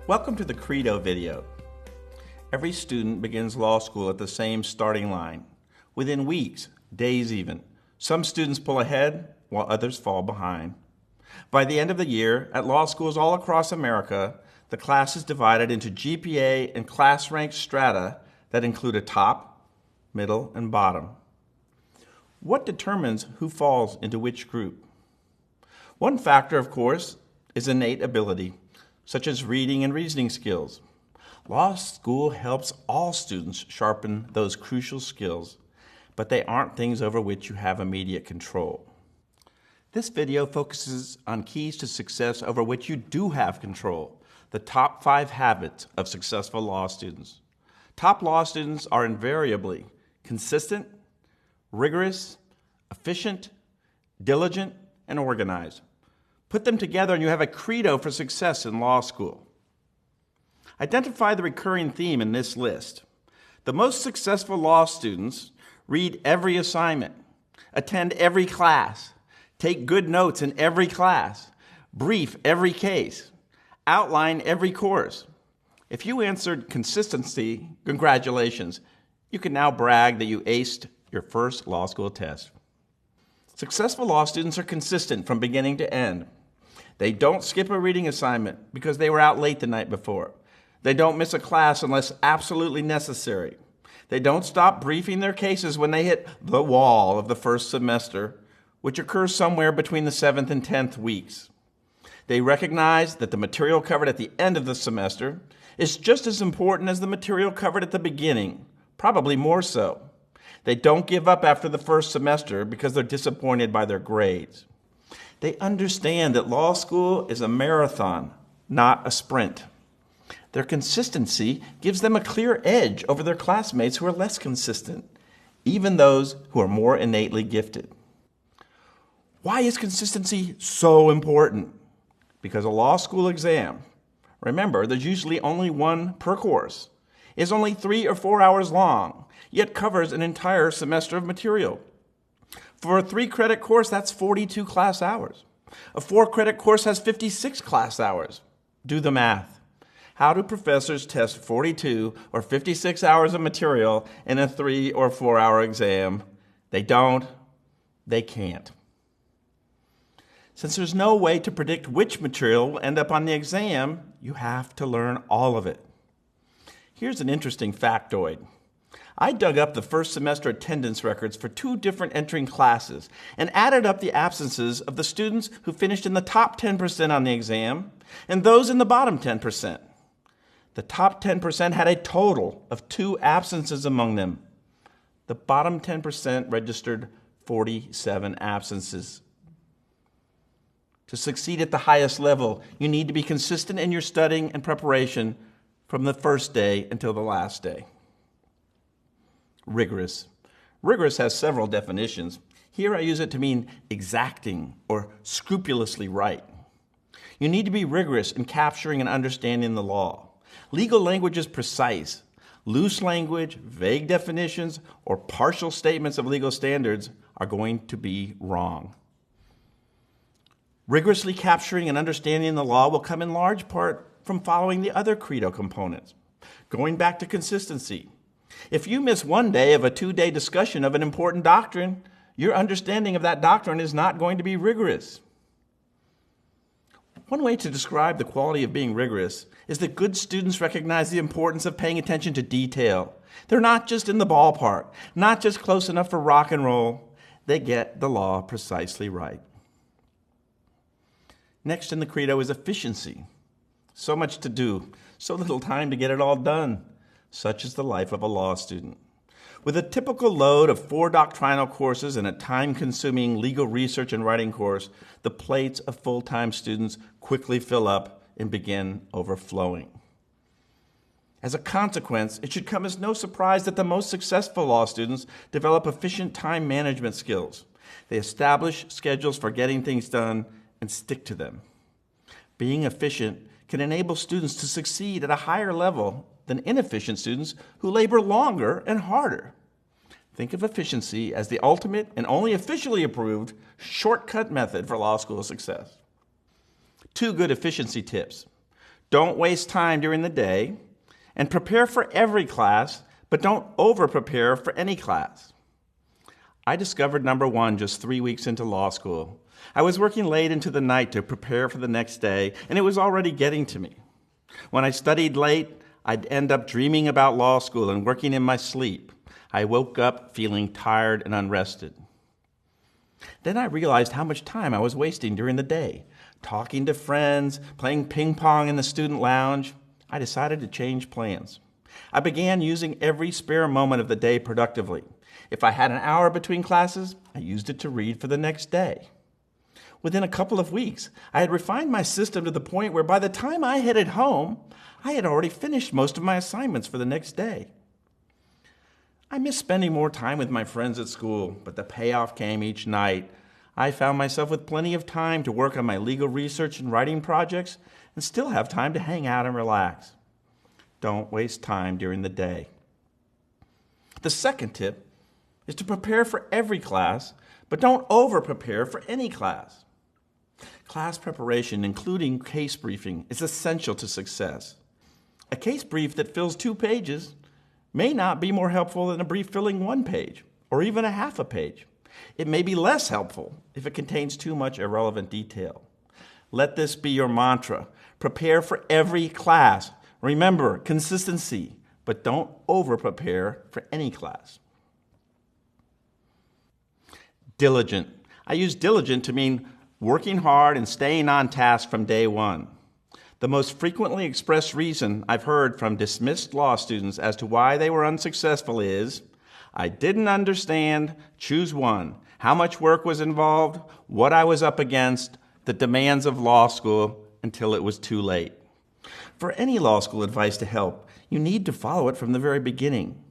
Welcome to the C.R.E.D.O video. Every student begins law school at the same starting line. Within weeks, days even, some students pull ahead while others fall behind. By the end of the year, at law schools all across America, the class is divided into GPA and class rank strata that include a top, middle, and bottom. What determines who falls into which group? One factor, of course, is innate ability, such as reading and reasoning skills. Law school helps all students sharpen those crucial skills, but they aren't things over which you have immediate control. This video focuses on keys to success over which you do have control, the top 5 habits of successful law students. Top law students are invariably consistent, rigorous, efficient, diligent, and organized. Put them together and you have a credo for success in law school. Identify the recurring theme in this list. The most successful law students read every assignment, attend every class, take good notes in every class, brief every case, outline every course. If you answered consistency, congratulations. You can now brag that you aced your first law school test. Successful law students are consistent from beginning to end. They don't skip a reading assignment because they were out late the night before. They don't miss a class unless absolutely necessary. They don't stop briefing their cases when they hit the wall of the first semester, which occurs somewhere between the 7th and 10th weeks. They recognize that the material covered at the end of the semester is just as important as the material covered at the beginning, probably more so. They don't give up after the first semester because they're disappointed by their grades. They understand that law school is a marathon, not a sprint. Their consistency gives them a clear edge over their classmates who are less consistent, even those who are more innately gifted. Why is consistency so important? Because a law school exam, remember, there's usually only one per course, is only 3 or 4 hours long, yet covers an entire semester of material. For a 3-credit course, that's 42 class hours. A 4-credit course has 56 class hours. Do the math. How do professors test 42 or 56 hours of material in a 3 or 4 hour exam? They don't. They can't. Since there's no way to predict which material will end up on the exam, you have to learn all of it. Here's an interesting factoid. I dug up the first semester attendance records for 2 different entering classes and added up the absences of the students who finished in the top 10% on the exam and those in the bottom 10%. The top 10% had a total of 2 absences among them. The bottom 10% registered 47 absences. To succeed at the highest level, you need to be consistent in your studying and preparation from the first day until the last day. Rigorous. Rigorous has several definitions. Here I use it to mean exacting or scrupulously right. You need to be rigorous in capturing and understanding the law. Legal language is precise. Loose language, vague definitions, or partial statements of legal standards are going to be wrong. Rigorously capturing and understanding the law will come in large part from following the other C.R.E.D.O components. Going back to consistency. If you miss one day of a 2-day discussion of an important doctrine, your understanding of that doctrine is not going to be rigorous. One way to describe the quality of being rigorous is that good students recognize the importance of paying attention to detail. They're not just in the ballpark, not just close enough for rock and roll. They get the law precisely right. Next in the C.R.E.D.O is efficiency. So much to do, so little time to get it all done. Such is the life of a law student. With a typical load of 4 doctrinal courses and a time-consuming legal research and writing course, the plates of full-time students quickly fill up and begin overflowing. As a consequence, it should come as no surprise that the most successful law students develop efficient time management skills. They establish schedules for getting things done and stick to them. Being efficient can enable students to succeed at a higher level than inefficient students who labor longer and harder. Think of efficiency as the ultimate and only officially approved shortcut method for law school success. 2 good efficiency tips. Don't waste time during the day, and prepare for every class, but don't over-prepare for any class. I discovered number one just 3 weeks into law school. I was working late into the night to prepare for the next day, and it was already getting to me. When I studied late, I'd end up dreaming about law school and working in my sleep. I woke up feeling tired and unrested. Then I realized how much time I was wasting during the day, talking to friends, playing ping pong in the student lounge. I decided to change plans. I began using every spare moment of the day productively. If I had an hour between classes, I used it to read for the next day. Within a couple of weeks, I had refined my system to the point where by the time I headed home, I had already finished most of my assignments for the next day. I missed spending more time with my friends at school, but the payoff came each night. I found myself with plenty of time to work on my legal research and writing projects and still have time to hang out and relax. Don't waste time during the day. The second tip is to prepare for every class, but don't over-prepare for any class. Class preparation, including case briefing, is essential to success. A case brief that fills 2 pages may not be more helpful than a brief filling 1 page, or even a half a page. It may be less helpful if it contains too much irrelevant detail. Let this be your mantra. Prepare for every class. Remember, consistency, but don't over-prepare for any class. Diligent. I use diligent to mean working hard and staying on task from day one. The most frequently expressed reason I've heard from dismissed law students as to why they were unsuccessful is, I didn't understand, choose one, how much work was involved, what I was up against, the demands of law school, until it was too late. For any law school advice to help, you need to follow it from the very beginning.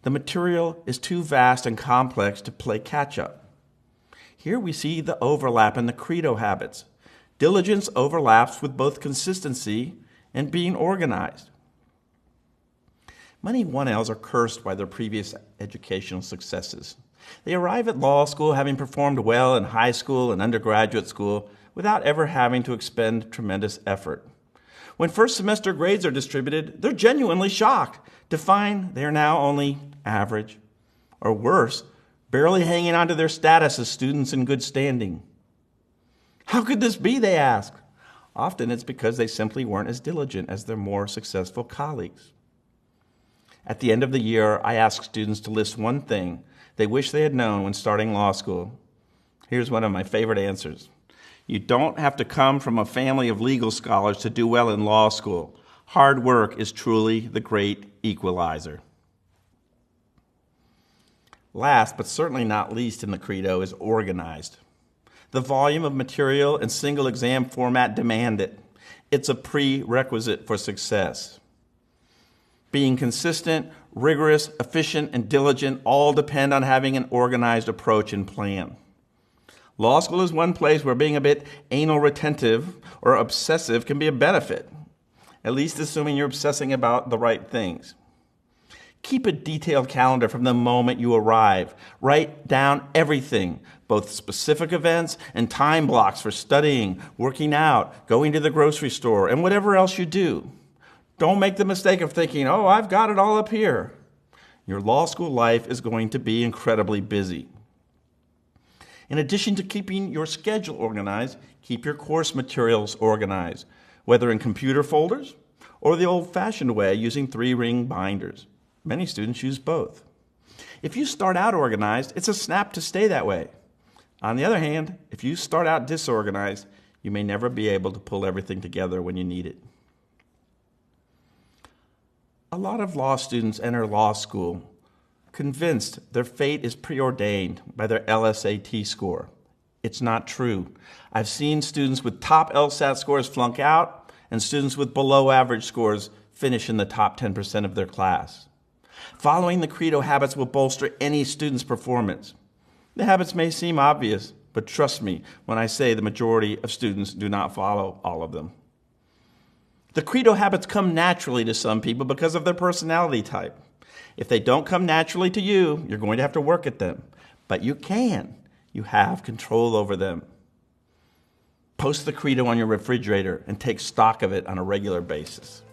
The material is too vast and complex to play catch-up. Here we see the overlap in the C.R.E.D.O habits. Diligence overlaps with both consistency and being organized. Many 1Ls are cursed by their previous educational successes. They arrive at law school having performed well in high school and undergraduate school without ever having to expend tremendous effort. When first semester grades are distributed, they're genuinely shocked to find they are now only average, or worse, barely hanging on to their status as students in good standing. How could this be, they ask? Often it's because they simply weren't as diligent as their more successful colleagues. At the end of the year, I ask students to list one thing they wish they had known when starting law school. Here's one of my favorite answers. You don't have to come from a family of legal scholars to do well in law school. Hard work is truly the great equalizer. Last, but certainly not least in the C.R.E.D.O is organized. The volume of material and single exam format demand it. It's a prerequisite for success. Being consistent, rigorous, efficient, and diligent all depend on having an organized approach and plan. Law school is one place where being a bit anal retentive or obsessive can be a benefit, at least assuming you're obsessing about the right things. Keep a detailed calendar from the moment you arrive. Write down everything, both specific events and time blocks for studying, working out, going to the grocery store, and whatever else you do. Don't make the mistake of thinking, oh, I've got it all up here. Your law school life is going to be incredibly busy. In addition to keeping your schedule organized, keep your course materials organized, whether in computer folders or the old-fashioned way using 3-ring binders. Many students use both. If you start out organized, it's a snap to stay that way. On the other hand, if you start out disorganized, you may never be able to pull everything together when you need it. A lot of law students enter law school convinced their fate is preordained by their LSAT score. It's not true. I've seen students with top LSAT scores flunk out and students with below average scores finish in the top 10% of their class. Following the C.R.E.D.O habits will bolster any student's performance. The habits may seem obvious, but trust me when I say the majority of students do not follow all of them. The C.R.E.D.O habits come naturally to some people because of their personality type. If they don't come naturally to you, you're going to have to work at them. But you can. You have control over them. Post the C.R.E.D.O on your refrigerator and take stock of it on a regular basis.